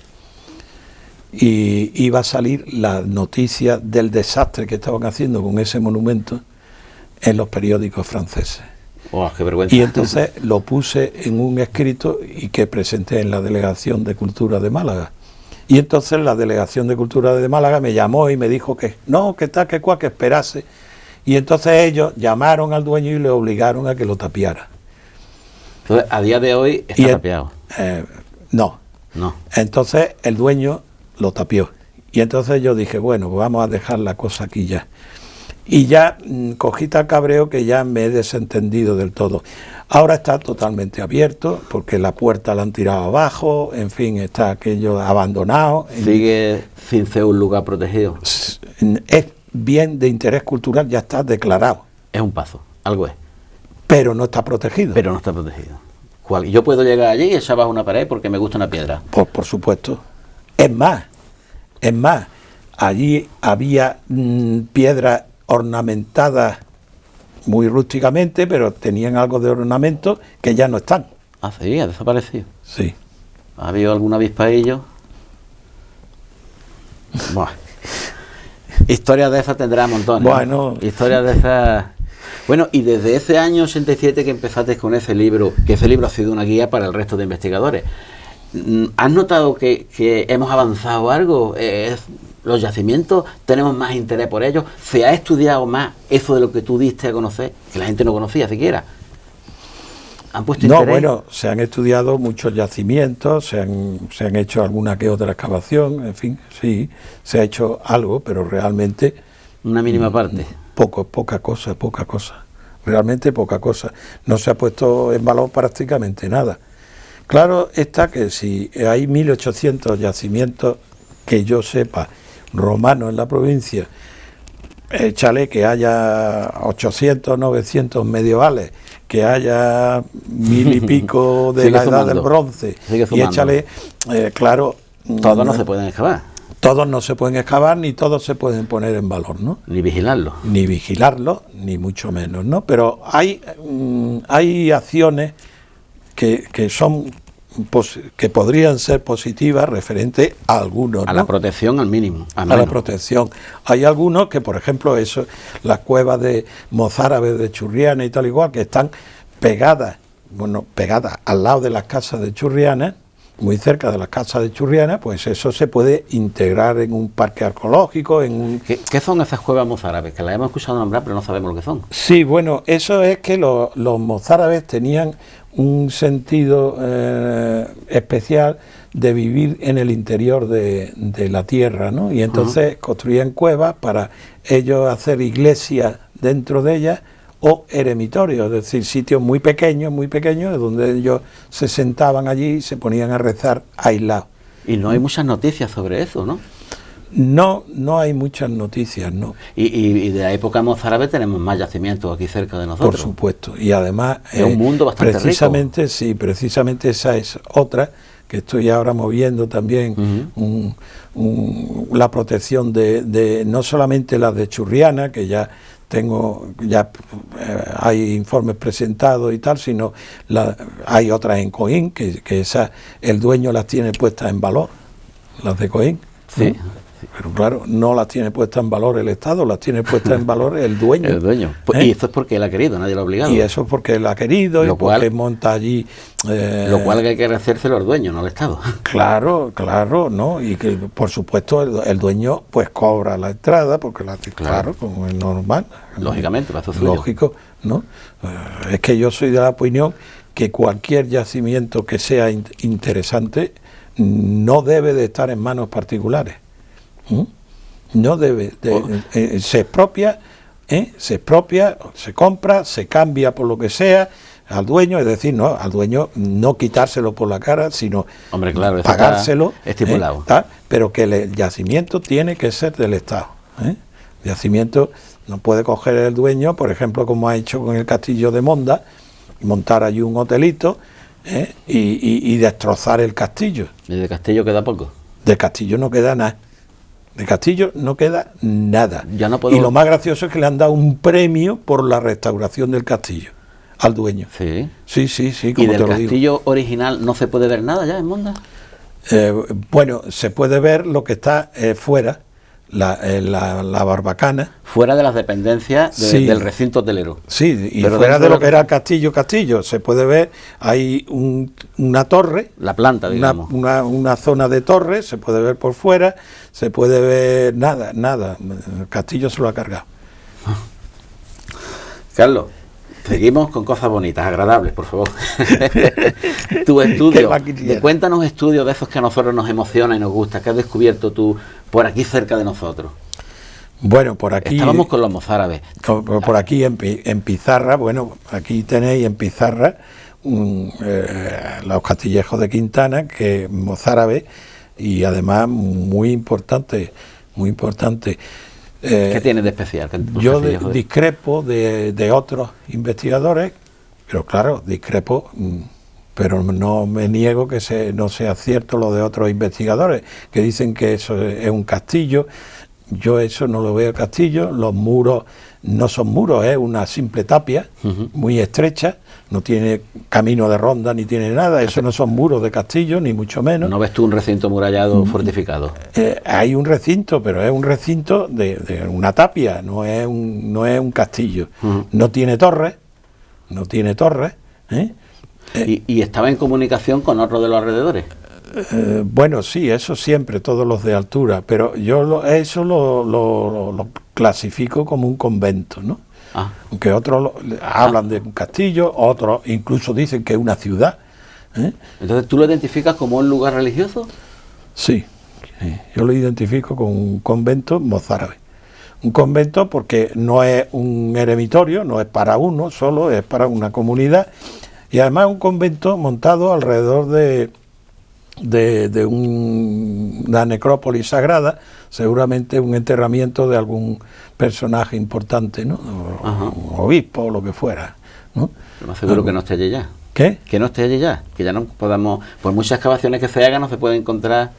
y iba a salir la noticia del desastre que estaban haciendo con ese monumento en los periódicos franceses. ¡Oh, qué vergüenza! Y entonces lo puse en un escrito y que presenté en la Delegación de Cultura de Málaga. Y entonces la Delegación de Cultura de Málaga me llamó y me dijo que no, que tal, que cual, que esperase. Y entonces ellos llamaron al dueño y le obligaron a que lo tapiara. Entonces, a día de hoy está tapiado. No. No. Entonces el dueño lo tapió. Y entonces yo dije, bueno, pues vamos a dejar la cosa aquí ya. Y ya cogí tal cabreo que ya me he desentendido del todo. Ahora está totalmente abierto porque la puerta la han tirado abajo, en fin, está aquello abandonado. Sigue sin ser un lugar protegido. Es bien de interés cultural, ya está declarado, Es un paso, algo es, pero no está protegido. pero no está protegido. Yo puedo llegar allí y echar bajo una pared porque me gusta una piedra. Por supuesto. Es más, allí había piedras ornamentadas muy rústicamente, pero tenían algo de ornamento que ya no están. Ah, sí, ha desaparecido. Sí. ¿Ha habido algún avispaillo? Buah. Historias de esas tendrá montones. Bueno. Historias de esas... Bueno, y desde ese año 87 que empezaste con ese libro, que ese libro ha sido una guía para el resto de investigadores, ¿has notado que hemos avanzado algo? Los yacimientos, tenemos más interés por ellos. ¿Se ha estudiado más eso de lo que tú diste a conocer, que la gente no conocía siquiera? ¿Han puesto interés? No, bueno, se han estudiado muchos yacimientos, se han hecho alguna que otra excavación, en fin, sí, se ha hecho algo, pero realmente Una mínima parte. poca cosa, realmente poca cosa. No se ha puesto en valor prácticamente nada. Claro está que si hay 1.800 yacimientos que yo sepa romanos en la provincia, échale que haya 800, 900 medievales, que haya 1000 y pico de Sigue la edad sumando. del bronce, Sigue y sumando. échale, claro, Todos no se pueden excavar, todos no se pueden excavar ni todos se pueden poner en valor, ¿no? ni vigilarlo. Ni vigilarlo, ni mucho menos, ¿no? Pero hay acciones que son que podrían ser positivas referente a algunos, A ¿no? la protección al mínimo. A la protección. Hay algunos que, por ejemplo, las cuevas de mozárabes de Churriana y tal igual, que están pegadas al lado de las casas de Churriana, muy cerca de las casas de Churriana, pues eso se puede integrar en un parque arqueológico, ¿Qué son esas cuevas mozárabes? Que las hemos escuchado nombrar, pero no sabemos lo que son. Sí, bueno, eso es que los mozárabes tenían un sentido especial de vivir en el interior de la tierra, ¿no? Y entonces construían cuevas para ellos hacer iglesias dentro de ellas o eremitorios, es decir, sitios muy pequeños, donde ellos se sentaban allí y se ponían a rezar aislados. Y no hay muchas noticias sobre eso, ¿no? No hay muchas noticias, ¿no? Y de la época mozárabe tenemos más yacimientos aquí cerca de nosotros. Por supuesto, y además es un mundo bastante precisamente, rico. Sí, precisamente esa es otra que estoy ahora moviendo también, la protección de no solamente la de Churriana, que ya hay informes presentados y tal, sino hay otras en Coín, que esa, el dueño las tiene puestas en valor, las de Coín. Sí, Pero claro, no las tiene puestas en valor el Estado, las tiene puestas en valor el dueño. El dueño. Y eso es porque él ha querido, nadie lo ha obligado. Y eso es porque él ha querido, y porque monta allí... lo cual hay que agradecérselo al dueño, no al Estado. Claro, ¿no? Y que, por supuesto, el dueño pues cobra la entrada, porque claro, como es normal. Lógicamente, para eso suyo. Lógico, ¿no? Es que yo soy de la opinión que cualquier yacimiento que sea interesante no debe de estar en manos particulares. No debe se expropia, se compra, se cambia por lo que sea al dueño, es decir, no al dueño no quitárselo por la cara, sino pagárselo, estipulado. Pero que el yacimiento tiene que ser del Estado. El yacimiento no puede coger el dueño, por ejemplo, como ha hecho con el castillo de Monda, montar allí un hotelito y destrozar el castillo. ¿Y de castillo queda poco? De castillo no queda nada. De castillo no queda nada. Ya no puedo... Y lo más gracioso es que le han dado un premio por la restauración del castillo al dueño. Sí. Sí, como ¿y del castillo original no se puede ver nada ya en Monda? Bueno, se puede ver lo que está fuera, la barbacana. Fuera de las dependencias del recinto hotelero. Sí, y pero fuera de lo que era castillo, se puede ver, hay una torre. La planta, digamos. Una zona de torre, se puede ver por fuera, se puede ver nada. El castillo se lo ha cargado. Carlos, seguimos con cosas bonitas, agradables, por favor. Tu estudio, cuéntanos estudios de esos que a nosotros nos emocionan y nos gusta, que has descubierto tú por aquí cerca de nosotros. Bueno, por aquí... Estábamos con los mozárabes. Por aquí en Pizarra, bueno, aquí tenéis en Pizarra los castillejos de Quintana, que mozárabe, y además muy importante. ¿Qué tiene de especial? Yo discrepo de otros investigadores, pero claro, discrepo, pero no me niego que no sea cierto lo de otros investigadores, que dicen que eso es un castillo. Yo eso no lo veo castillo, los muros no son muros, es una simple tapia muy estrecha, no tiene camino de ronda ni tiene nada, eso no son muros de castillo, ni mucho menos. ¿No ves tú un recinto murallado fortificado? Hay un recinto, pero es un recinto de una tapia, no es un castillo. No tiene torres. ¿Y estaba en comunicación con otros de los alrededores? Bueno, sí, eso siempre, todos los de altura, pero yo eso lo clasifico como un convento, ¿no? Aunque otros hablan de un castillo, otros incluso dicen que es una ciudad. Entonces, ¿tú lo identificas como un lugar religioso? Sí, yo lo identifico como un convento mozárabe. Un convento porque no es un eremitorio, no es para uno solo, es para una comunidad, y además un convento montado alrededor de una necrópolis sagrada, seguramente un enterramiento de algún personaje importante, ¿no? Un obispo o lo que fuera, ¿no? Lo más seguro que no esté allí ya. ¿Qué? Que no esté allí ya, que ya no podamos, por muchas excavaciones que se hagan, no se puede encontrar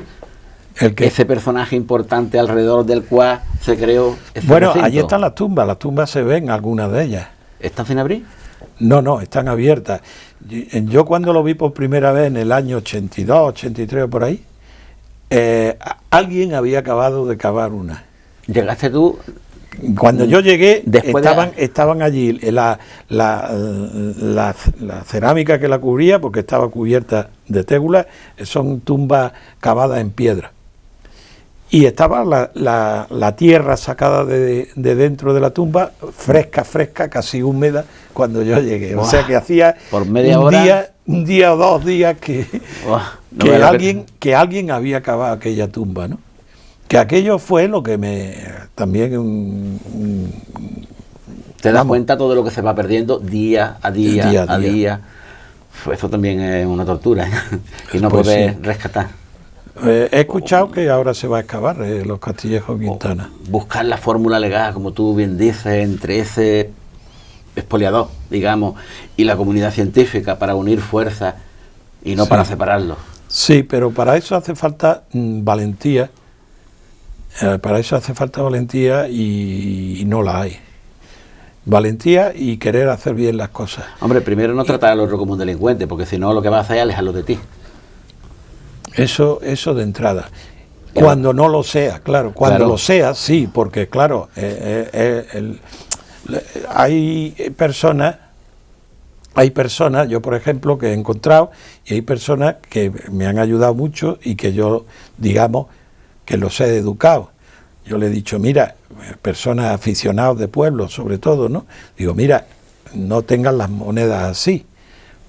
ese personaje importante alrededor del cual se creó ese recinto. Allí están las tumbas se ven algunas de ellas. ¿Están sin abrir? No, están abiertas. Yo cuando lo vi por primera vez en el año 82, 83 o por ahí, alguien había acabado de cavar una. ¿Llegaste tú? Cuando yo llegué, estaban allí la cerámica que la cubría, porque estaba cubierta de tegulas, son tumbas cavadas en piedra. Y estaba la tierra sacada de dentro de la tumba, fresca, casi húmeda, cuando yo llegué. O sea que hacía por media hora, un día o 2 días que alguien había cavado aquella tumba, ¿no? Que aquello fue lo que también te das cuenta todo lo que se va perdiendo día a día. Eso también es una tortura, y no poder rescatar. He escuchado que ahora se va a excavar los castillejos Quintana. Buscar la fórmula legal, como tú bien dices, entre ese expoliador, digamos, y la comunidad científica para unir fuerzas y no para separarlos. Sí, pero para eso hace falta valentía. Y no la hay. Valentía y querer hacer bien las cosas. Hombre, primero no tratar al otro como un delincuente, porque si no lo que vas a hacer es alejarlo de ti. Eso de entrada. Cuando no lo sea, claro. Cuando Claro. lo sea, sí, porque claro, hay personas, yo por ejemplo, que he encontrado, y hay personas que me han ayudado mucho y que yo, digamos, que los he educado. Yo le he dicho, mira, personas aficionados de pueblo, sobre todo, ¿no? Digo, mira, no tengas las monedas así.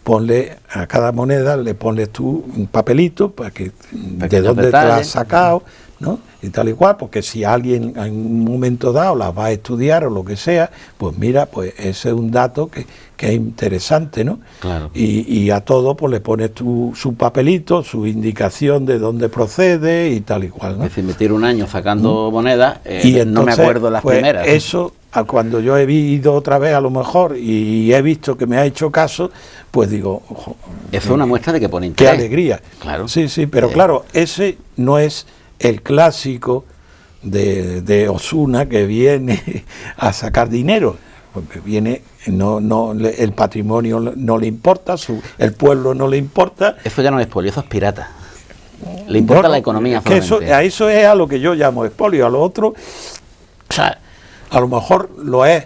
Ponle a cada moneda, le pones tú un papelito para que de dónde te la has sacado, ¿no? Y tal y cual, porque si alguien en un momento dado las va a estudiar o lo que sea, pues mira, pues ese es un dato que es interesante, ¿no? Claro. Y a todo pues le pones su papelito, su indicación de dónde procede y tal y cual, ¿no? Es decir, me tiro un año sacando monedas, Y entonces, no me acuerdo las pues, primeras. Eso, cuando yo he ido otra vez a lo mejor y he visto que me ha hecho caso, pues digo, ojo, Eso es una muestra de que pone qué interés. alegría. Claro. Sí, sí, pero claro, ese no es el clásico de Osuna que viene a sacar dinero, porque viene, el patrimonio no le importa, el pueblo no le importa. Eso ya no es expolio, eso es pirata. Le importa la economía que solamente. eso es a lo que yo llamo expolio, a lo otro, o sea, a lo mejor lo es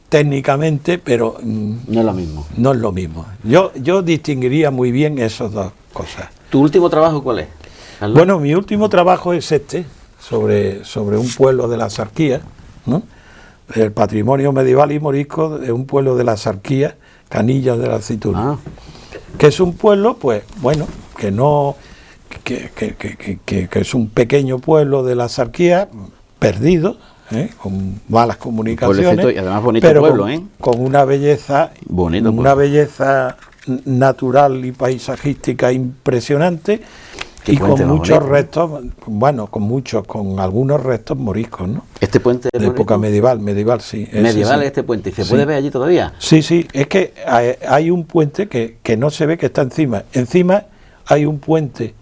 técnicamente, pero No es lo mismo. no es lo mismo. Yo distinguiría muy bien esas dos cosas. ¿Tu último trabajo cuál es, Carlos? Bueno, mi último trabajo es sobre un pueblo de la Sarquía, ¿no? El patrimonio medieval y morisco de un pueblo de la Sarquía, Canillas de la Aceituna. Ah, Que es un pueblo, pues, bueno, que no... que es un pequeño pueblo de la Sarquía, perdido, con malas comunicaciones, pueblecito y además bonito pero pueblo, con una belleza, Bonito una pueblo. belleza natural y paisajística impresionante, Qué y puente con más muchos bonito. restos, bueno, con algunos restos moriscos, ¿no? Este puente De época medieval, sí. ese medieval sí. es este puente. ¿Y se Sí. puede ver allí todavía? Sí, sí, es que hay un puente que no se ve, que está encima. Encima hay un puente,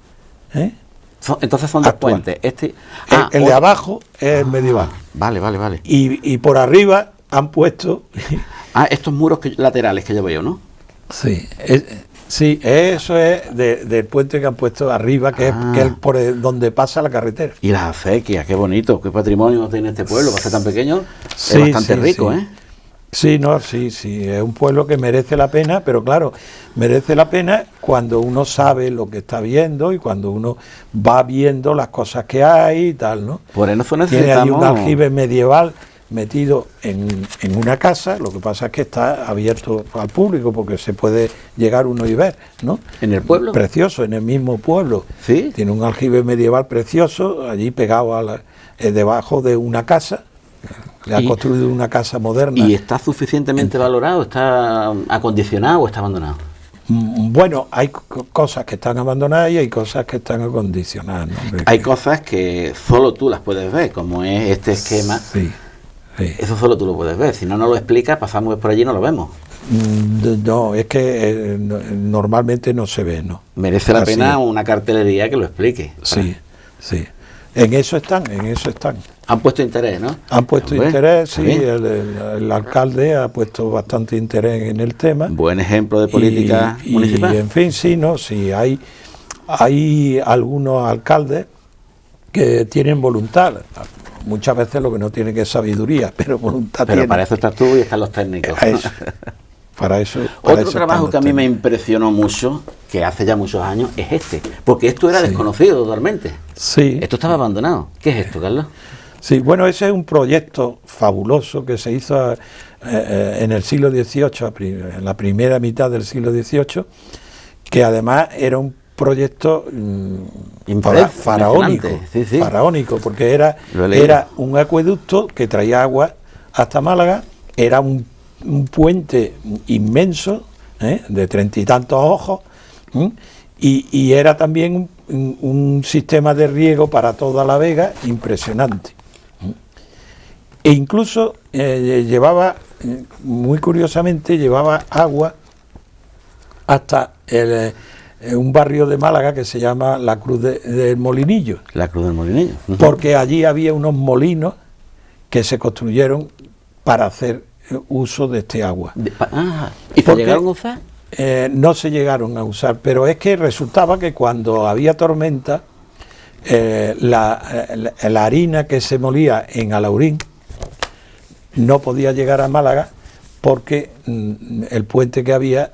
¿eh? Entonces son dos Actual. puentes. Este, El de otro. abajo es el medieval. Vale. Y por arriba han puesto... Estos muros laterales que yo veo, ¿no? Sí, sí, eso es del puente que han puesto arriba, que es por donde pasa la carretera. Y las acequias, qué bonito, qué patrimonio tiene este pueblo, para ser tan pequeño, Sí, es bastante sí, rico, sí. ¿eh? Sí, sí, es un pueblo que merece la pena, pero claro, merece la pena cuando uno sabe lo que está viendo y cuando uno va viendo las cosas que hay y tal, ¿no? Por eso Tiene ahí un necesitamos... aljibe medieval metido en una casa, lo que pasa es que está abierto al público porque se puede llegar uno y ver, ¿no? ¿En el pueblo? Precioso, en el mismo pueblo. ¿Sí? Tiene un aljibe medieval precioso, allí pegado debajo de una casa. Le ha construido una casa moderna. ¿Y está suficientemente valorado? ¿Está acondicionado o está abandonado? Bueno, hay cosas que están abandonadas y hay cosas que están acondicionadas, ¿no? Hay cosas que solo tú las puedes ver, como es este esquema. Sí, sí. Eso solo tú lo puedes ver. Si no nos lo explicas, pasamos por allí y no lo vemos. No, es que normalmente no se ve, ¿no? Merece la Así pena es. una cartelería que lo explique. Sí, sí. En eso están. Han puesto interés, ¿no? Han puesto Hombre, interés, está sí, bien. el alcalde ha puesto bastante interés en el tema. Buen ejemplo de política municipal. Y en fin, sí, hay algunos alcaldes que tienen voluntad. Muchas veces lo que no tienen es sabiduría, pero voluntad Pero tienen. para eso estás tú y están los técnicos. Para eso. Otro trabajo que a mí me impresionó mucho, que hace ya muchos años, es este. Porque esto era desconocido totalmente. Sí. Esto estaba abandonado. ¿Qué es esto, Carlos? Sí, bueno, ese es un proyecto fabuloso que se hizo en el siglo XVIII, en la primera mitad del siglo XVIII, que además era un proyecto faraónico, sí. faraónico, porque era un acueducto que traía agua hasta Málaga, era un puente inmenso, de 30 y tantos ojos, y era también un sistema de riego para toda la Vega impresionante. E incluso llevaba, muy curiosamente, llevaba agua hasta un barrio de Málaga que se llama la Cruz del Molinillo. La Cruz del Molinillo. Porque allí había unos molinos que se construyeron para hacer uso de este agua. ¿Y se llegaron a usar? No se llegaron a usar, pero es que resultaba que cuando había tormenta, la harina que se molía en Alaurín no podía llegar a Málaga porque el puente que había,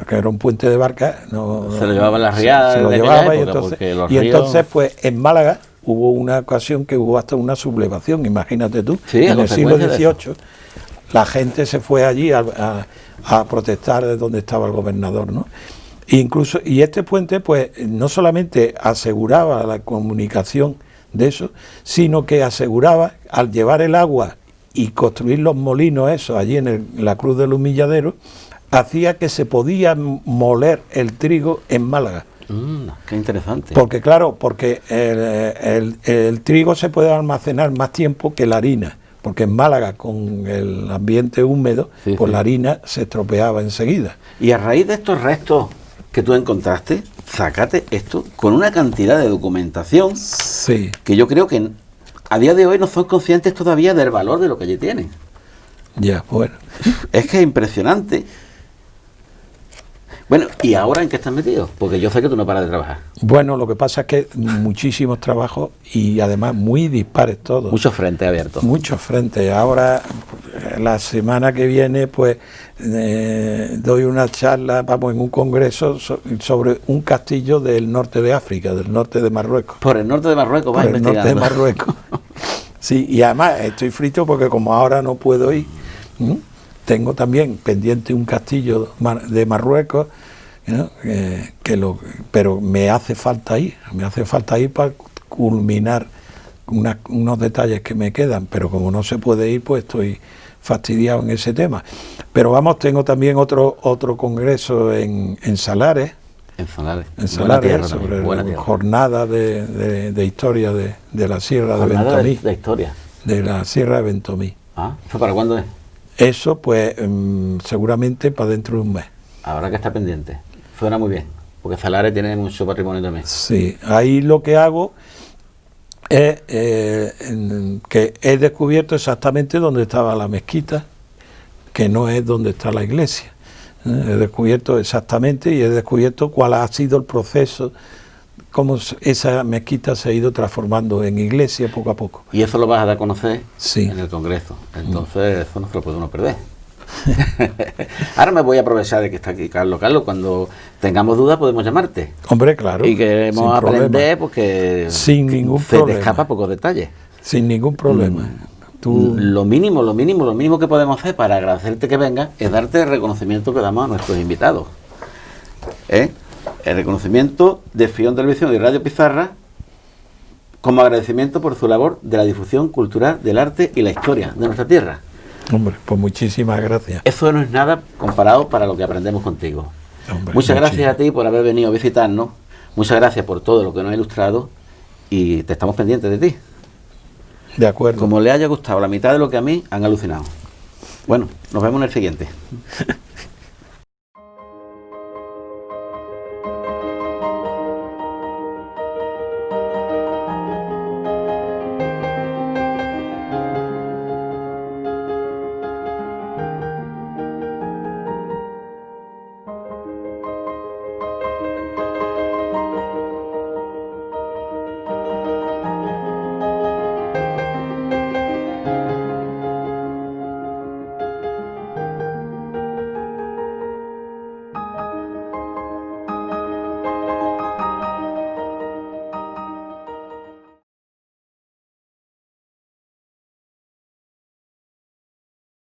que era un puente de barca, no se lo llevaba la riada, se lo llevaba, y entonces pues en Málaga hubo una ocasión que hubo hasta una sublevación, imagínate tú, sí, en el siglo XVIII la gente se fue allí a protestar de donde estaba el gobernador, ¿no? Incluso, y este puente pues no solamente aseguraba la comunicación de eso, sino que aseguraba, al llevar el agua y construir los molinos esos allí en la Cruz del Humilladero, hacía que se podía moler el trigo en Málaga. Qué interesante. Porque claro, porque el trigo se puede almacenar más tiempo que la harina, porque en Málaga con el ambiente húmedo, sí, pues sí, la harina se estropeaba enseguida. Y a raíz de estos restos que tú encontraste, sácate esto con una cantidad de documentación, sí, que yo creo que a día de hoy no son conscientes todavía del valor de lo que allí tienen. Ya, bueno. Es que es impresionante. Bueno, ¿y ahora en qué estás metido? Porque yo sé que tú no paras de trabajar. Bueno, lo que pasa es que muchísimos trabajos y además muy dispares todos. Muchos frentes abiertos. Muchos frentes. Ahora, la semana que viene, pues doy una charla, vamos, en un congreso sobre un castillo del norte de África, del norte de Marruecos. Por el norte de Marruecos vas investigando. Por el norte de Marruecos. Sí, y además estoy frito porque como ahora no puedo ir, tengo también pendiente un castillo de Marruecos, ¿no? Pero me hace falta ir para culminar unos detalles que me quedan, pero como no se puede ir, pues estoy fastidiado en ese tema. Pero vamos, tengo también otro congreso en Salares. En Salares. En Salares, sobre la jornada de historia de la Sierra de Ventomí. De historia. De la Sierra de Ventomí. Ah, ¿eso para cuándo es? Eso, pues, seguramente para dentro de un mes. Habrá que estar pendiente. Suena muy bien, porque Salares tiene mucho patrimonio también. Sí, ahí lo que hago es que he descubierto exactamente dónde estaba la mezquita, que no es donde está la iglesia. He descubierto exactamente y he descubierto cuál ha sido el proceso, cómo esa mezquita se ha ido transformando en iglesia poco a poco. Y eso lo vas a dar a conocer sí, en el Congreso. Entonces, eso no se lo puede uno perder. Ahora me voy a aprovechar de que está aquí Carlos. Carlos, cuando tengamos dudas podemos llamarte. Hombre, claro. Y queremos aprender porque sin ningún se problema. te escapa pocos detalles. Sin ningún problema. Lo mínimo que podemos hacer para agradecerte que vengas es darte el reconocimiento que damos a nuestros invitados. El reconocimiento de Fión Televisión y Radio Pizarra como agradecimiento por su labor de la difusión cultural del arte y la historia de nuestra tierra. Hombre, pues muchísimas gracias. Eso no es nada comparado para lo que aprendemos contigo. Hombre, muchas gracias a ti por haber venido a visitarnos. Muchas gracias por todo lo que nos ha ilustrado y te estamos pendientes de ti. De acuerdo. Como le haya gustado la mitad de lo que a mí, han alucinado. Bueno, nos vemos en el siguiente.